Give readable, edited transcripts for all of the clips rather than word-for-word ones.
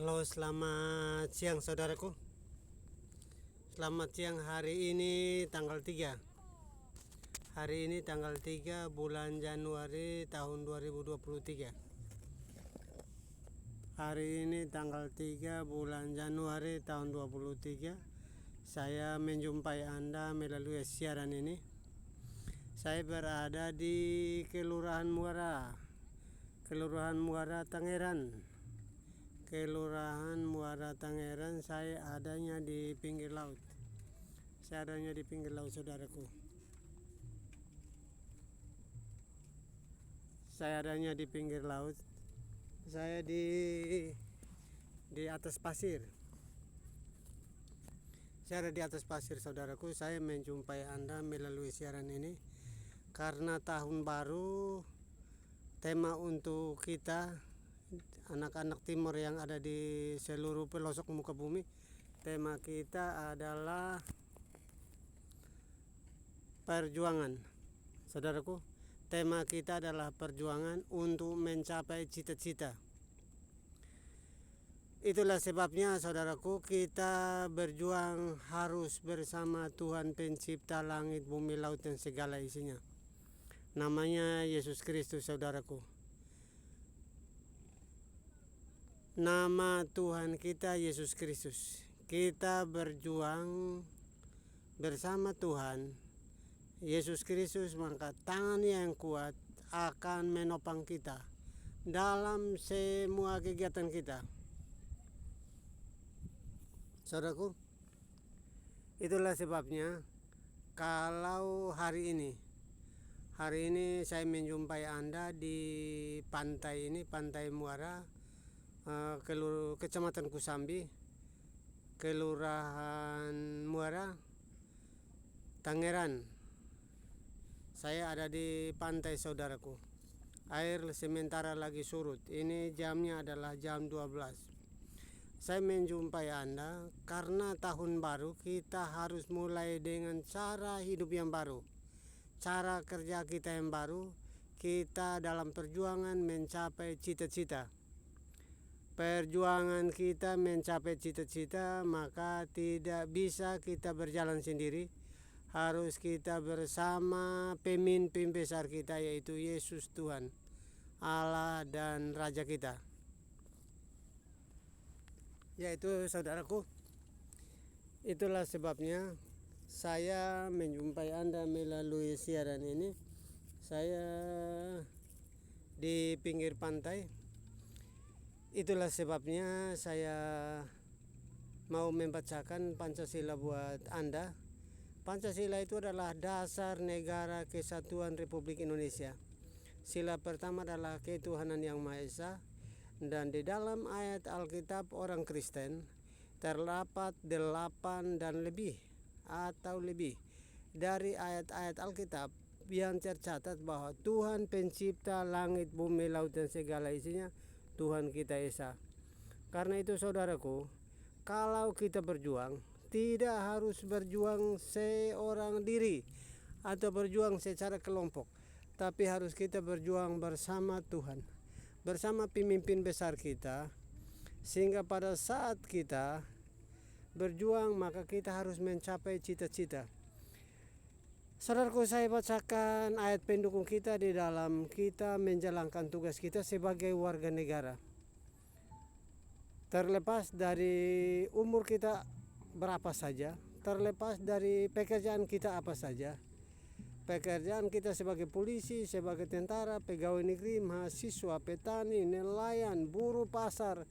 Halo, selamat siang saudaraku. Selamat siang. Hari ini tanggal 3. Hari ini tanggal 3 bulan Januari tahun 2023. Hari ini tanggal 3 bulan Januari tahun 2023. Saya menjumpai Anda melalui siaran ini. Saya berada di Kelurahan Muara Tangerang. Kelurahan Muara Tangerang. Saya adanya di pinggir laut. Saudaraku. Saya adanya di pinggir laut. Saya di atas pasir. Saya ada di atas pasir, saudaraku. Saya menjumpai Anda melalui siaran ini karena tahun baru. Tema untuk kita anak-anak timur yang ada di seluruh pelosok muka bumi, tema kita adalah perjuangan. Saudaraku, tema kita adalah perjuangan untuk mencapai cita-cita. Itulah sebabnya, saudaraku, kita berjuang harus bersama Tuhan pencipta langit, bumi, laut, dan segala isinya. Namanya Yesus Kristus, saudaraku. Nama Tuhan kita Yesus Kristus. Kita berjuang bersama Tuhan Yesus Kristus, maka tangan yang kuat akan menopang kita dalam semua kegiatan kita. Saudaraku, itulah sebabnya kalau hari ini saya menjumpai Anda di pantai ini, Pantai Muara, Kecamatan Kusambi, Kelurahan Muara Tangerang. Saya ada di pantai, saudaraku. Air sementara lagi surut. Ini jamnya adalah jam 12. Saya menjumpai Anda karena tahun baru kita harus mulai dengan cara hidup yang baru, cara kerja kita yang baru. Kita dalam perjuangan mencapai cita-cita. Perjuangan kita mencapai cita-cita, maka tidak bisa kita berjalan sendiri. Harus kita bersama pemimpin besar kita, yaitu Yesus Tuhan, Allah dan Raja kita. Yaitu, saudaraku, itulah sebabnya saya menjumpai Anda melalui siaran ini. Saya di pinggir pantai. Itulah sebabnya saya mau membacakan Pancasila buat Anda. Pancasila itu adalah dasar negara kesatuan Republik Indonesia. Sila pertama adalah ketuhanan yang Maha Esa, dan di dalam ayat Alkitab orang Kristen terdapat 8 dan lebih atau lebih dari ayat-ayat Alkitab yang tercatat bahwa Tuhan pencipta langit, bumi, laut, dan segala isinya, Tuhan kita Esa. Karena itu, saudaraku, kalau kita berjuang, tidak harus berjuang seorang diri atau berjuang secara kelompok, tapi harus kita berjuang bersama Tuhan, bersama pemimpin besar kita, sehingga pada saat kita berjuang, maka kita harus mencapai cita-cita. Saudaraku, saya bacakan ayat pendukung kita di dalam kita menjalankan tugas kita sebagai warga negara. Terlepas dari umur kita berapa saja, terlepas dari pekerjaan kita apa saja, pekerjaan kita sebagai polisi, sebagai tentara, pegawai negeri, mahasiswa, petani, nelayan, buruh pasar,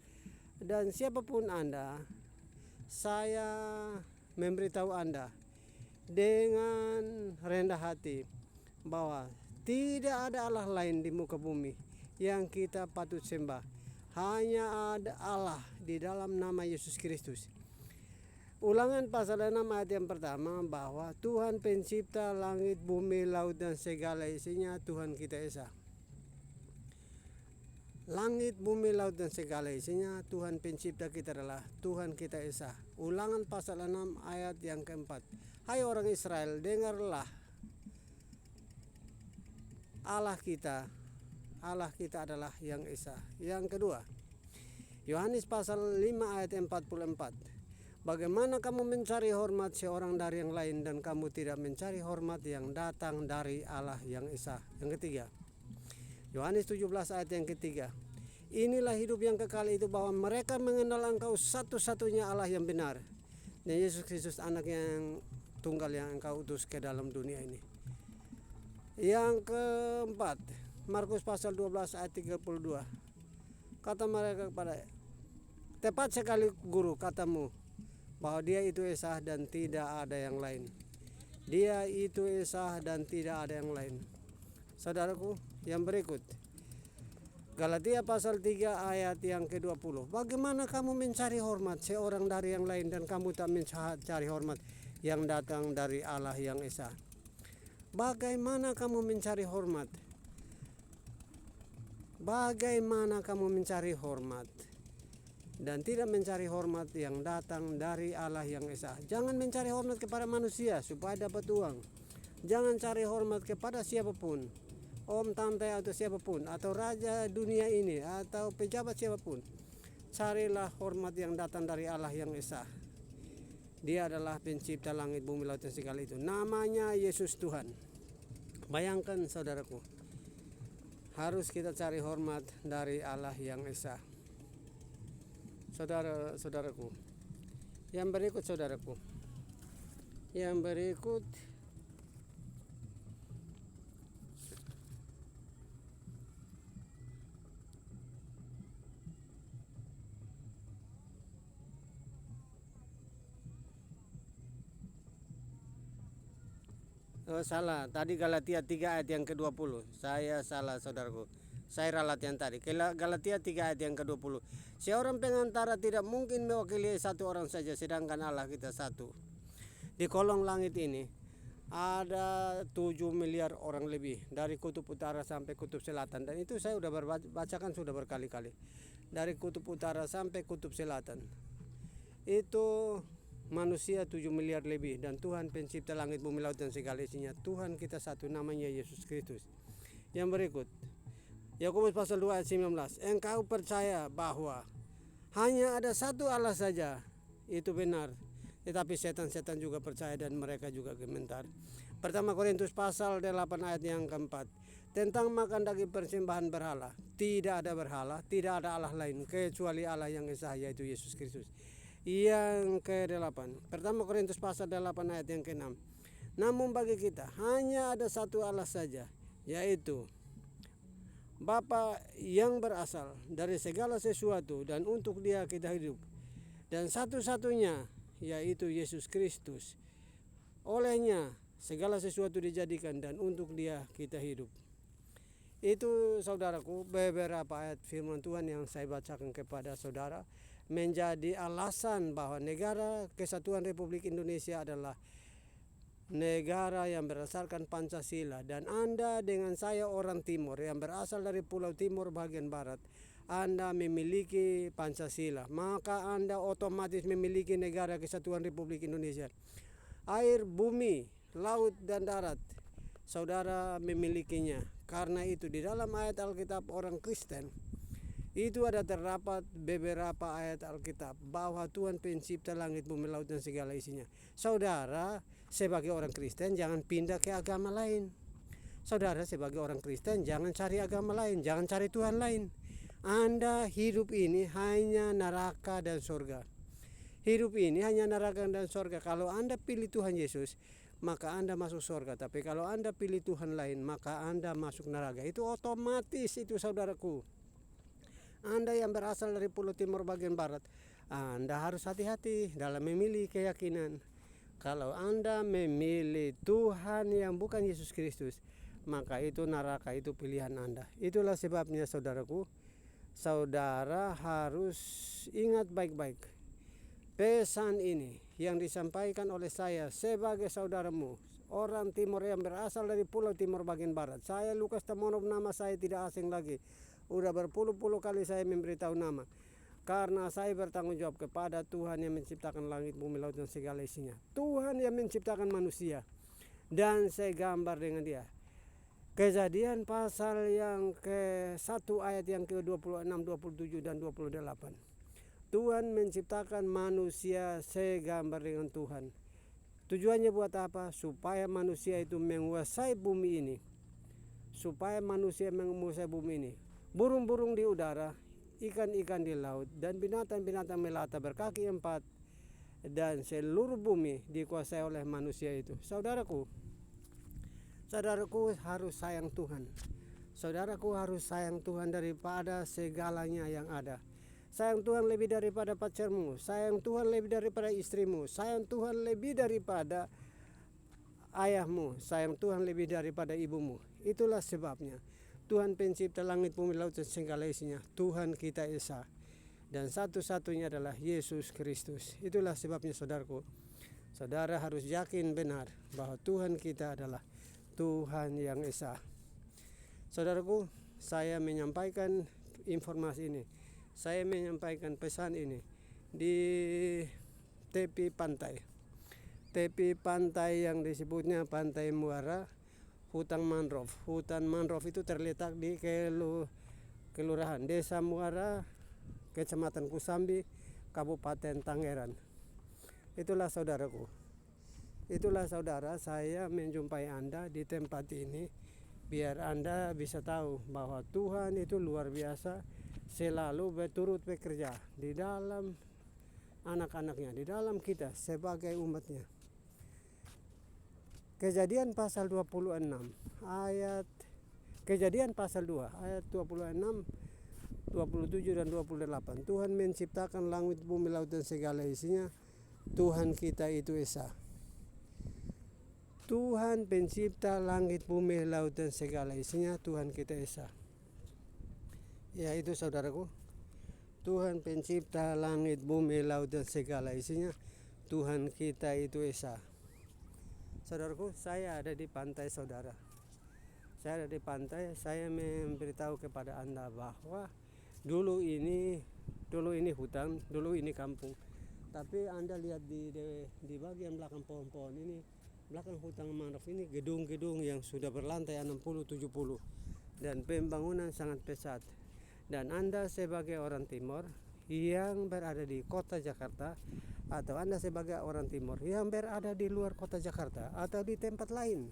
dan siapapun Anda, saya memberitahu Anda dengan rendah hati bahwa tidak ada Allah lain di muka bumi yang kita patut sembah. Hanya ada Allah di dalam nama Yesus Kristus. Ulangan pasal 6 ayat yang pertama, bahwa Tuhan pencipta langit, bumi, laut, dan segala isinya, Tuhan kita Esa. Langit, bumi, laut, dan segala isinya, Tuhan pencipta kita adalah Tuhan kita Esa. Ulangan pasal 6 ayat yang keempat. Hai orang Israel, dengarlah, Allah kita adalah yang Esa. Yang kedua, Yohanes pasal 5 ayat 44. Bagaimana kamu mencari hormat seorang dari yang lain dan kamu tidak mencari hormat yang datang dari Allah yang esa. Yang ketiga, Yohanes 17 ayat yang ketiga. Inilah hidup yang kekal itu, bahwa mereka mengenal Engkau satu-satunya Allah yang benar, dan Yesus Kristus anak yang tunggal yang Engkau utus ke dalam dunia ini. Yang keempat, Markus pasal 12 ayat 32. Kata mereka kepada, tepat sekali guru katamu, bahwa dia itu esa dan tidak ada yang lain. Dia itu esa dan tidak ada yang lain. Saudaraku, yang berikut, Galatia pasal 3 ayat yang ke-20. Bagaimana kamu mencari hormat seorang dari yang lain dan kamu tak mencari hormat yang datang dari Allah yang esa? Bagaimana kamu mencari hormat? Bagaimana kamu mencari hormat dan tidak mencari hormat yang datang dari Allah yang esa? Jangan mencari hormat kepada manusia supaya dapat uang. Jangan cari hormat kepada siapapun, om, tante, atau siapapun, atau raja dunia ini, atau pejabat siapapun. Carilah hormat yang datang dari Allah yang esa. Dia adalah pencipta langit, bumi, laut, dan segala itu. Namanya Yesus Tuhan. Bayangkan saudaraku, harus kita cari hormat dari Allah yang esa. Saudara-saudaraku, yang berikut saudaraku, yang berikut salah, tadi Galatia 3 ayat yang ke-20. Saya salah saudaraku, saya ralat yang tadi. Galatia 3 ayat yang ke-20. Seorang pengantara tidak mungkin mewakili satu orang saja, sedangkan Allah kita satu. Di kolong langit ini ada 7 miliar orang lebih, dari kutub utara sampai kutub selatan. Dan itu saya sudah bacakan sudah berkali-kali. Dari kutub utara sampai kutub selatan itu manusia 7 miliar lebih, dan Tuhan pencipta langit, bumi, laut, dan segala isinya. Tuhan kita satu, namanya Yesus Kristus. Yang berikut, Yakobus pasal 2 ayat 19. Engkau percaya bahwa hanya ada satu Allah saja, itu benar. Tetapi setan-setan juga percaya dan mereka juga gemetar. Pertama Korintus pasal 8 ayat yang keempat. Tentang makan daging persembahan berhala. Tidak ada berhala, tidak ada Allah lain kecuali Allah yang esa, yaitu Yesus Kristus. Yang ke-8, pertama Korintus pasal 8 ayat yang ke-6. Namun bagi kita hanya ada satu Allah saja, yaitu Bapa yang berasal dari segala sesuatu, dan untuk Dia kita hidup, dan satu-satunya yaitu Yesus Kristus. Olehnya segala sesuatu dijadikan, dan untuk Dia kita hidup. Itu saudaraku beberapa ayat firman Tuhan yang saya bacakan kepada saudara, menjadi alasan bahwa negara Kesatuan Republik Indonesia adalah negara yang berdasarkan Pancasila. Dan Anda dengan saya orang Timur yang berasal dari Pulau Timur bagian Barat, Anda memiliki Pancasila, maka Anda otomatis memiliki negara Kesatuan Republik Indonesia. Air, bumi, laut, dan darat, saudara memilikinya. Karena itu di dalam ayat Alkitab orang Kristen itu ada terdapat beberapa ayat Alkitab bahwa Tuhan pencipta langit, bumi, laut, dan segala isinya. Saudara sebagai orang Kristen jangan pindah ke agama lain. Saudara sebagai orang Kristen jangan cari agama lain, jangan cari Tuhan lain. Anda hidup ini hanya neraka dan surga. Hidup ini hanya neraka dan surga. Kalau Anda pilih Tuhan Yesus, maka Anda masuk surga. Tapi kalau Anda pilih Tuhan lain, maka Anda masuk neraka. Itu otomatis itu saudaraku. Anda yang berasal dari Pulau Timur bagian Barat, Anda harus hati-hati dalam memilih keyakinan. Kalau Anda memilih Tuhan yang bukan Yesus Kristus, maka itu neraka, itu pilihan Anda. Itulah sebabnya saudaraku, saudara harus ingat baik-baik pesan ini yang disampaikan oleh saya sebagai saudaramu, orang Timur yang berasal dari Pulau Timur bagian Barat. Saya Lukas Tamonov, nama saya tidak asing lagi. Udah berpuluh-puluh kali saya memberitahu nama, karena saya bertanggung jawab kepada Tuhan yang menciptakan langit, bumi, laut, dan segala isinya. Tuhan yang menciptakan manusia, dan saya gambar dengan Dia. Kejadian pasal yang ke-1 ayat yang ke-26, 27, dan 28. Tuhan menciptakan manusia segambar dengan Tuhan. Tujuannya buat apa? Supaya manusia itu menguasai bumi ini. Supaya manusia menguasai bumi ini. Burung-burung di udara, ikan-ikan di laut, dan binatang-binatang melata berkaki 4, dan seluruh bumi dikuasai oleh manusia itu. Saudaraku harus sayang Tuhan. Saudaraku harus sayang Tuhan daripada segalanya yang ada. Sayang Tuhan lebih daripada pacarmu, sayang Tuhan lebih daripada istrimu, sayang Tuhan lebih daripada ayahmu, sayang Tuhan lebih daripada ibumu. Itulah sebabnya Tuhan pencipta langit, bumi, laut, dan segala isinya, Tuhan kita Esa, dan satu-satunya adalah Yesus Kristus. Itulah sebabnya saudaraku, saudara harus yakin benar bahwa Tuhan kita adalah Tuhan yang Esa. Saudaraku, saya menyampaikan informasi ini, saya menyampaikan pesan ini di tepi pantai yang disebutnya Pantai Muara, hutan mangrove. Hutan mangrove itu terletak di Kelurahan Desa Muara, Kecamatan Kusambi, Kabupaten Tangerang. Itulah saudaraku. Itulah saudara, saya menjumpai Anda di tempat ini biar Anda bisa tahu bahwa Tuhan itu luar biasa, selalu berturut bekerja di dalam anak-anaknya, di dalam kita sebagai umatnya. Kejadian pasal 26 ayat Kejadian pasal 2 ayat 26, 27 dan 28. Tuhan menciptakan langit, bumi, laut, dan segala isinya. Tuhan kita itu Esa. Tuhan pencipta langit, bumi, laut, dan segala isinya, Tuhan kita Esa. Ya, itu saudaraku. Tuhan pencipta langit, bumi, laut, dan segala isinya, Tuhan kita itu Esa. Saudaraku, saya ada di pantai saudara. Saya ada di pantai, saya memberitahu kepada Anda bahwa dulu ini hutan, dulu ini kampung. Tapi Anda lihat di bagian belakang pohon-pohon ini, belakang hutan mangrove ini, gedung-gedung yang sudah berlantai 60-70 dan pembangunan sangat pesat. Dan Anda sebagai orang Timur yang berada di kota Jakarta, atau Anda sebagai orang Timur yang berada di luar kota Jakarta atau di tempat lain,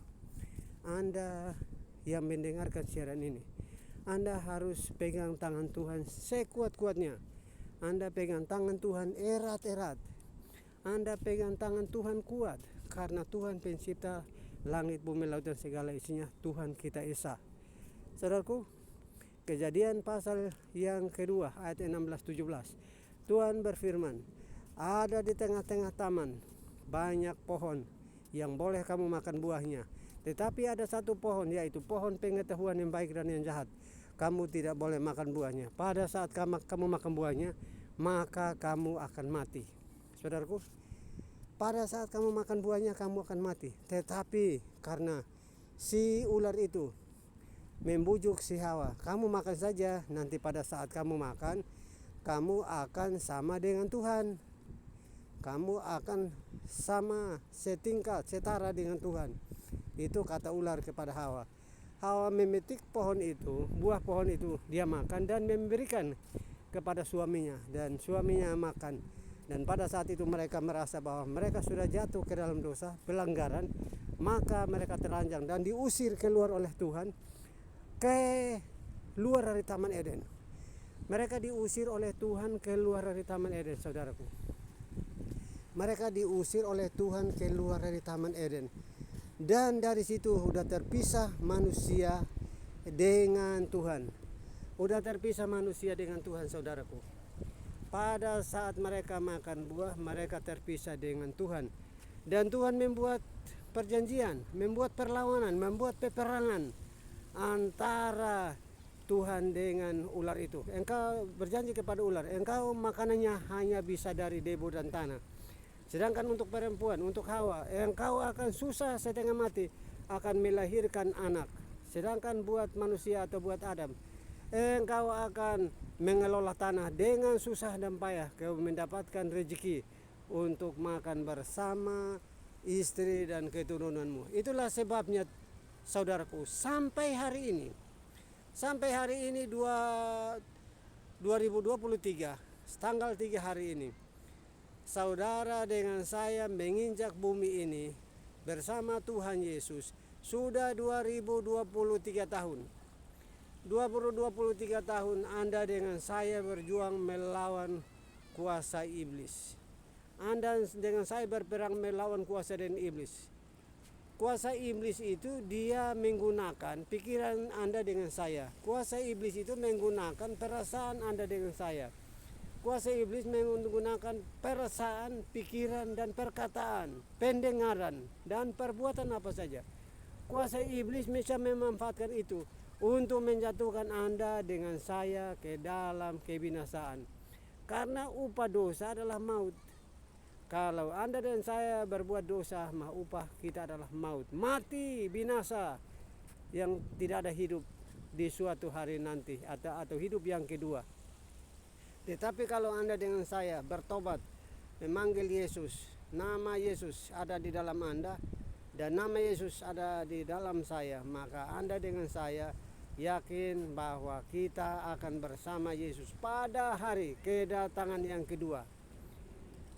Anda yang mendengarkan siaran ini, Anda harus pegang tangan Tuhan sekuat-kuatnya. Anda pegang tangan Tuhan erat-erat. Anda pegang tangan Tuhan kuat, karena Tuhan pencipta langit, bumi, laut, dan segala isinya, Tuhan kita Esa. Saudaraku, Kejadian pasal yang kedua ayat 16-17. Tuhan berfirman, ada di tengah-tengah taman banyak pohon yang boleh kamu makan buahnya. Tetapi ada satu pohon, yaitu pohon pengetahuan yang baik dan yang jahat. Kamu tidak boleh makan buahnya. Pada saat kamu makan buahnya, maka kamu akan mati. Saudaraku, pada saat kamu makan buahnya, kamu akan mati. Tetapi karena si ular itu membujuk si Hawa, kamu makan saja, nanti pada saat kamu makan, kamu akan sama dengan Tuhan. Kamu akan sama setingkat, setara dengan Tuhan. Itu kata ular kepada Hawa. Hawa memetik pohon itu, buah pohon itu, dia makan dan memberikan kepada suaminya, dan suaminya makan. Dan pada saat itu mereka merasa bahwa mereka sudah jatuh ke dalam dosa, pelanggaran, maka mereka telanjang dan diusir keluar oleh Tuhan ke luar dari Taman Eden. Mereka diusir oleh Tuhan keluar dari Taman Eden, saudaraku. Mereka diusir oleh Tuhan keluar dari Taman Eden. Dan dari situ sudah terpisah manusia dengan Tuhan. Sudah terpisah manusia dengan Tuhan, saudaraku. Pada saat mereka makan buah, mereka terpisah dengan Tuhan. Dan Tuhan membuat perjanjian, membuat perlawanan, membuat peperangan antara Tuhan dengan ular itu. Engkau berjanji kepada ular, engkau makanannya hanya bisa dari debu dan tanah. Sedangkan untuk perempuan, untuk Hawa, engkau akan susah setengah mati, akan melahirkan anak. Sedangkan buat manusia atau buat Adam, engkau akan mengelola tanah dengan susah dan payah, kau mendapatkan rezeki untuk makan bersama istri dan keturunanmu. Itulah sebabnya, saudaraku, sampai hari ini 2023, tanggal 3 hari ini, saudara dengan saya menginjak bumi ini bersama Tuhan Yesus sudah 2023 tahun. 2023 tahun Anda dengan saya berjuang melawan kuasa iblis. Anda dengan saya berperang melawan kuasa dan iblis. Kuasa iblis itu dia menggunakan pikiran Anda dengan saya. Kuasa iblis itu menggunakan perasaan Anda dengan saya. Kuasa iblis menggunakan perasaan, pikiran, dan perkataan, pendengaran, dan perbuatan apa saja. Kuasa iblis bisa memanfaatkan itu untuk menjatuhkan Anda dengan saya ke dalam kebinasaan. Karena upah dosa adalah maut. Kalau Anda dan saya berbuat dosa, maka upah kita adalah maut. Mati, binasa, yang tidak ada hidup di suatu hari nanti, atau hidup yang kedua. Tetapi kalau Anda dengan saya bertobat, memanggil Yesus, nama Yesus ada di dalam Anda, dan nama Yesus ada di dalam saya, maka Anda dengan saya yakin bahwa kita akan bersama Yesus pada hari kedatangan yang kedua.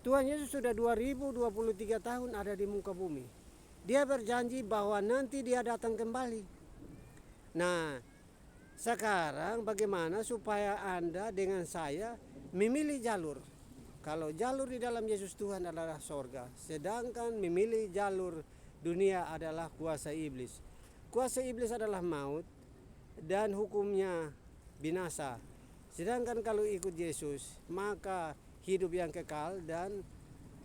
Tuhan Yesus sudah 2023 tahun ada di muka bumi. Dia berjanji bahwa nanti dia datang kembali. Nah, sekarang bagaimana supaya Anda dengan saya memilih jalur? Kalau jalur di dalam Yesus Tuhan adalah sorga, sedangkan memilih jalur dunia adalah kuasa iblis. Kuasa iblis adalah maut dan hukumnya binasa. Sedangkan kalau ikut Yesus, maka hidup yang kekal dan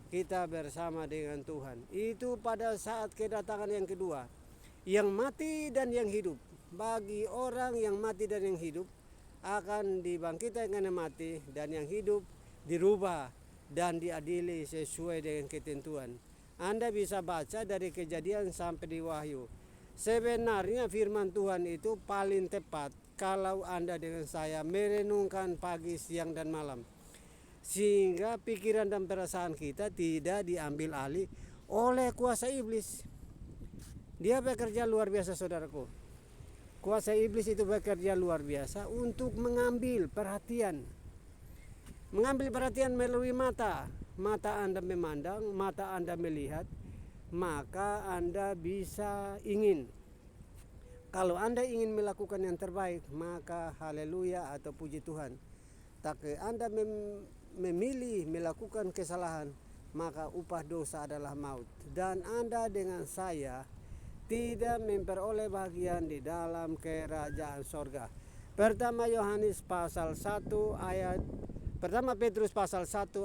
kita bersama dengan Tuhan. Itu pada saat kedatangan yang kedua. Yang mati dan yang hidup. Bagi orang yang mati dan yang hidup akan dibangkitkan karena mati, dan yang hidup dirubah dan diadili sesuai dengan ketentuan. Anda bisa baca dari Kejadian sampai di Wahyu. Sebenarnya firman Tuhan itu paling tepat kalau Anda dengan saya merenungkan pagi, siang, dan malam. Sehingga pikiran dan perasaan kita tidak diambil alih oleh kuasa iblis. Dia bekerja luar biasa, saudaraku. Kuasa iblis itu bekerja luar biasa untuk mengambil perhatian. Mengambil perhatian melalui mata. Mata Anda memandang, mata Anda melihat, maka Anda bisa ingin. Kalau Anda ingin melakukan yang terbaik, maka haleluya atau puji Tuhan. Tapi Anda memilih melakukan kesalahan, maka upah dosa adalah maut. Dan Anda dengan saya tidak memperoleh bagian di dalam kerajaan sorga. Pertama Petrus pasal 1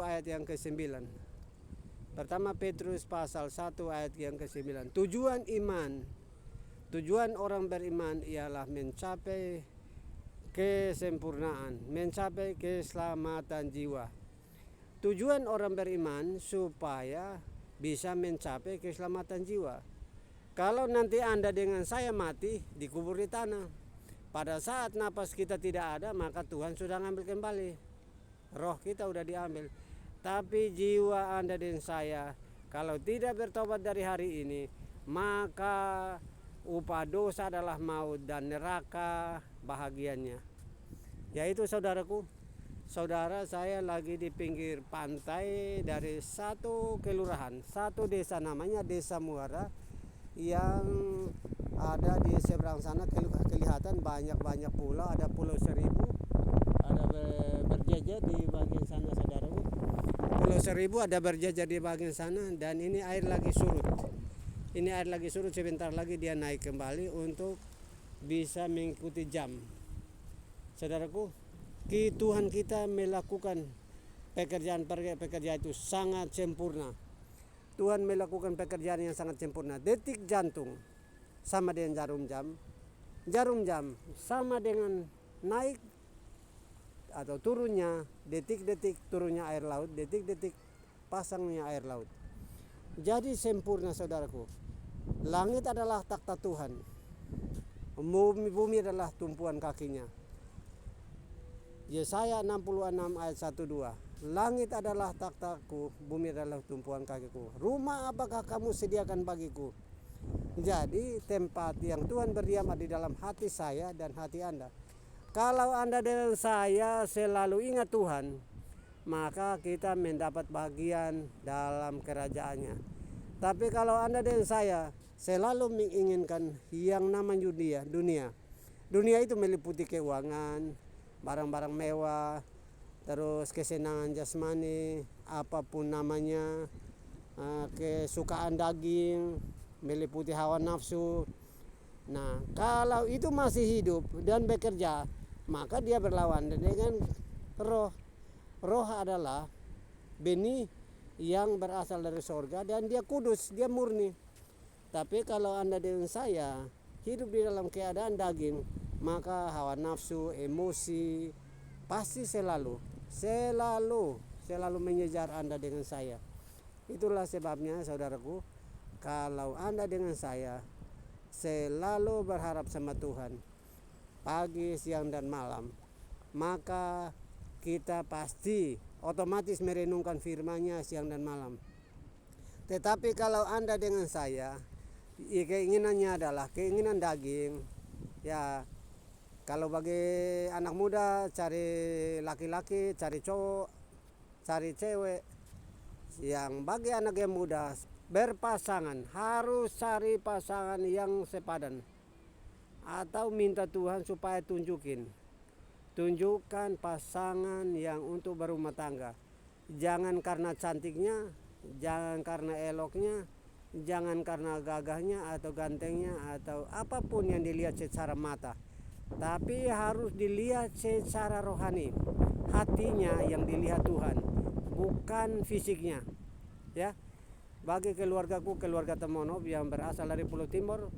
ayat yang ke-9. Pertama Petrus pasal 1 ayat yang ke-9. Tujuan orang beriman ialah mencapai kesempurnaan, mencapai keselamatan jiwa. Tujuan orang beriman supaya bisa mencapai keselamatan jiwa. Kalau nanti Anda dengan saya mati, dikubur di tanah. Pada saat napas kita tidak ada, maka Tuhan sudah ngambil kembali. Roh kita sudah diambil. Tapi jiwa Anda dan saya, kalau tidak bertobat dari hari ini, maka upah dosa adalah maut dan neraka bahagiannya. Yaitu saudaraku, saudara saya lagi di pinggir pantai dari satu kelurahan, satu desa namanya Desa Muara, yang ada di seberang sana kelihatan banyak pulau, ada Pulau Seribu, ada berjajar di bagian sana, saudaraku. Pulau Seribu ada berjajar di bagian sana, dan ini air lagi surut. Ini air lagi surut, sebentar lagi dia naik kembali untuk bisa mengikuti jam. Saudaraku, Tuhan kita melakukan pekerjaan itu sangat sempurna. Tuhan melakukan pekerjaan yang sangat sempurna. Detik jantung sama dengan jarum jam. Jarum jam sama dengan naik atau turunnya, detik-detik turunnya air laut, detik-detik pasangnya air laut. Jadi sempurna, saudaraku. Langit adalah takhta Tuhan. Bumi adalah tumpuan kakinya. Yesaya 66 ayat 1-2. Langit adalah takhtaku, bumi adalah tumpuan kakiku. Rumah apakah kamu sediakan bagiku? Jadi tempat yang Tuhan berdiam di dalam hati saya dan hati Anda. Kalau Anda dan saya selalu ingat Tuhan, maka kita mendapat bagian dalam kerajaannya. Tapi kalau Anda dan saya selalu menginginkan yang namanya dunia. Dunia itu meliputi keuangan, barang-barang mewah, terus kesenangan jasmani, apapun namanya, kesukaan daging, meliputi hawa nafsu. Nah, kalau itu masih hidup dan bekerja, maka dia berlawan dengan roh. Roh adalah benih yang berasal dari sorga dan dia kudus, dia murni. Tapi kalau Anda dan saya hidup di dalam keadaan daging, maka hawa nafsu, emosi pasti selalu mengejar Anda dengan saya. Itulah sebabnya saudaraku, kalau Anda dengan saya selalu berharap sama Tuhan pagi, siang, dan malam, maka kita pasti otomatis merenungkan firman-Nya siang dan malam. Tetapi kalau Anda dengan saya keinginannya adalah keinginan daging, ya kalau bagi anak muda cari laki-laki, cari cowok, cari cewek. Yang bagi anak yang muda berpasangan harus cari pasangan yang sepadan, atau minta Tuhan supaya tunjukkan pasangan yang untuk berumah tangga. Jangan karena cantiknya, jangan karena eloknya, jangan karena gagahnya atau gantengnya atau apapun yang dilihat secara mata, tapi harus dilihat secara rohani. Hatinya yang dilihat Tuhan, bukan fisiknya. Ya, bagi keluargaku, keluarga Temonov yang berasal dari Pulau Timor,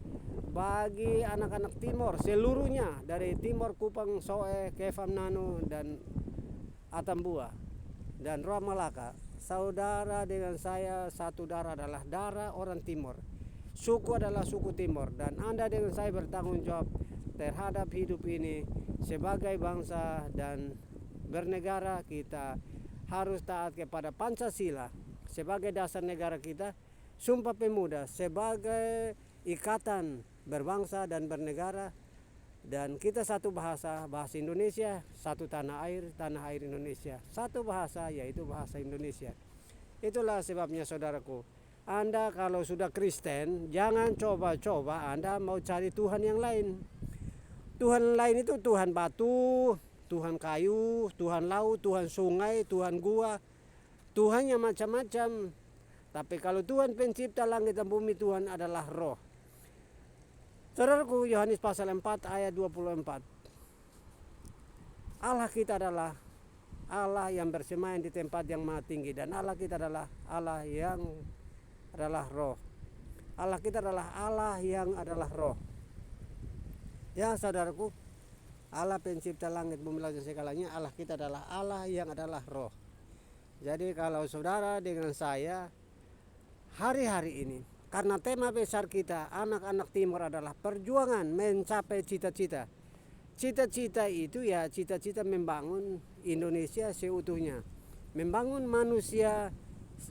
bagi anak-anak Timor seluruhnya, dari Timor, Kupang, Soe, Kefam Nano, dan Atambua dan Roa Malaka, saudara dengan saya satu darah adalah darah orang Timor, suku adalah suku Timor, dan Anda dengan saya bertanggung jawab terhadap hidup ini sebagai bangsa dan bernegara. Kita harus taat kepada Pancasila sebagai dasar negara kita, Sumpah Pemuda sebagai ikatan berbangsa dan bernegara, dan kita satu bahasa Indonesia, satu tanah air Indonesia, satu bahasa yaitu bahasa Indonesia. Itulah sebabnya saudaraku, Anda kalau sudah Kristen, jangan coba-coba Anda mau cari Tuhan yang lain. Tuhan lain itu Tuhan batu, Tuhan kayu, Tuhan laut, Tuhan sungai, Tuhan gua, Tuhannya macam-macam. Tapi kalau Tuhan pencipta langit dan bumi, Tuhan adalah roh. Saudaraku, Yohanes pasal 4 ayat 24. Allah kita adalah Allah yang bersemayam di tempat yang maha tinggi, dan Allah kita adalah Allah yang adalah roh. Allah kita adalah Allah yang adalah roh. Ya saudaraku, Allah pencipta langit bumi dan segalanya, Allah kita adalah Allah yang adalah roh. Jadi kalau saudara dengan saya hari-hari ini, karena tema besar kita anak-anak Timor adalah perjuangan mencapai cita-cita. Cita-cita itu ya cita-cita membangun Indonesia seutuhnya, membangun manusia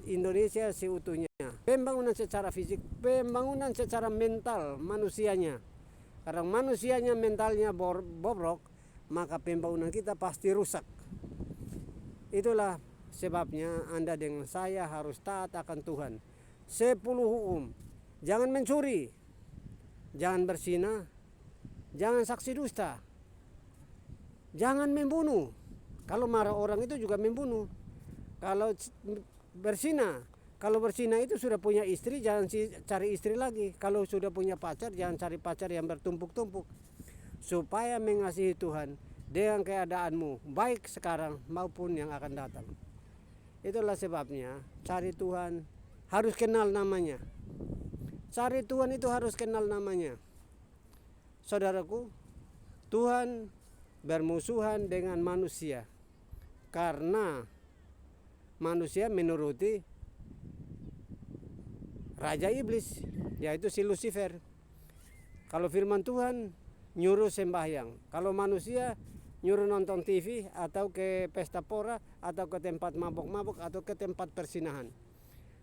Indonesia seutuhnya, pembangunan secara fisik, pembangunan secara mental manusianya. Karena manusianya mentalnya bobrok, maka pembangunan kita pasti rusak. Itulah sebabnya Anda dengan saya harus taat akan Tuhan. 10 hukum. Jangan mencuri, jangan berzina, jangan saksi dusta, jangan membunuh. Kalau marah orang itu juga membunuh. Kalau berzina, kalau berzina itu sudah punya istri, jangan cari istri lagi. Kalau sudah punya pacar, jangan cari pacar yang bertumpuk-tumpuk. Supaya mengasihi Tuhan dengan keadaanmu, baik sekarang maupun yang akan datang. Itulah sebabnya cari Tuhan harus kenal namanya. Cari Tuhan itu harus kenal namanya. Saudaraku, Tuhan bermusuhan dengan manusia karena manusia menuruti raja iblis, yaitu si Lucifer. Kalau firman Tuhan nyuruh sembahyang, kalau manusia nyuruh nonton TV atau ke pesta pora atau ke tempat mabok-mabok atau ke tempat persinahan.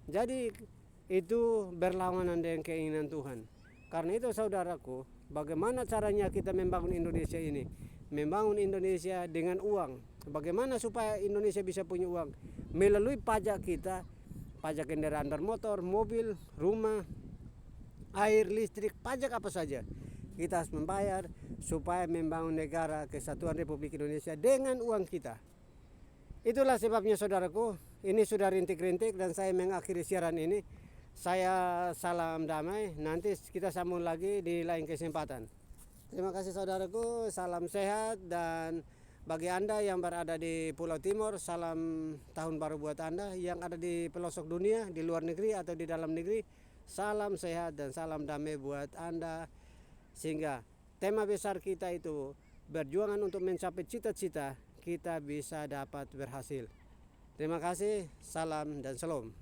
Jadi itu berlawanan dengan keinginan Tuhan. Karena itu saudaraku, bagaimana caranya kita membangun Indonesia ini? membangun Indonesia dengan uang. Bagaimana supaya Indonesia bisa punya uang? Melalui pajak kita, pajak kendaraan bermotor, mobil, rumah, air, listrik, pajak apa saja kita harus membayar supaya membangun negara kesatuan Republik Indonesia dengan uang kita. Itulah sebabnya saudaraku, ini sudah rintik-rintik dan saya mengakhiri siaran ini. Saya salam damai, nanti kita sambung lagi di lain kesempatan. Terima kasih saudaraku, salam sehat, dan bagi Anda yang berada di Pulau Timur, salam tahun baru buat Anda. Yang ada di pelosok dunia, di luar negeri atau di dalam negeri, salam sehat dan salam damai buat Anda. Sehingga tema besar kita itu berjuangan untuk mencapai cita-cita, kita bisa dapat berhasil. Terima kasih, salam dan shalom.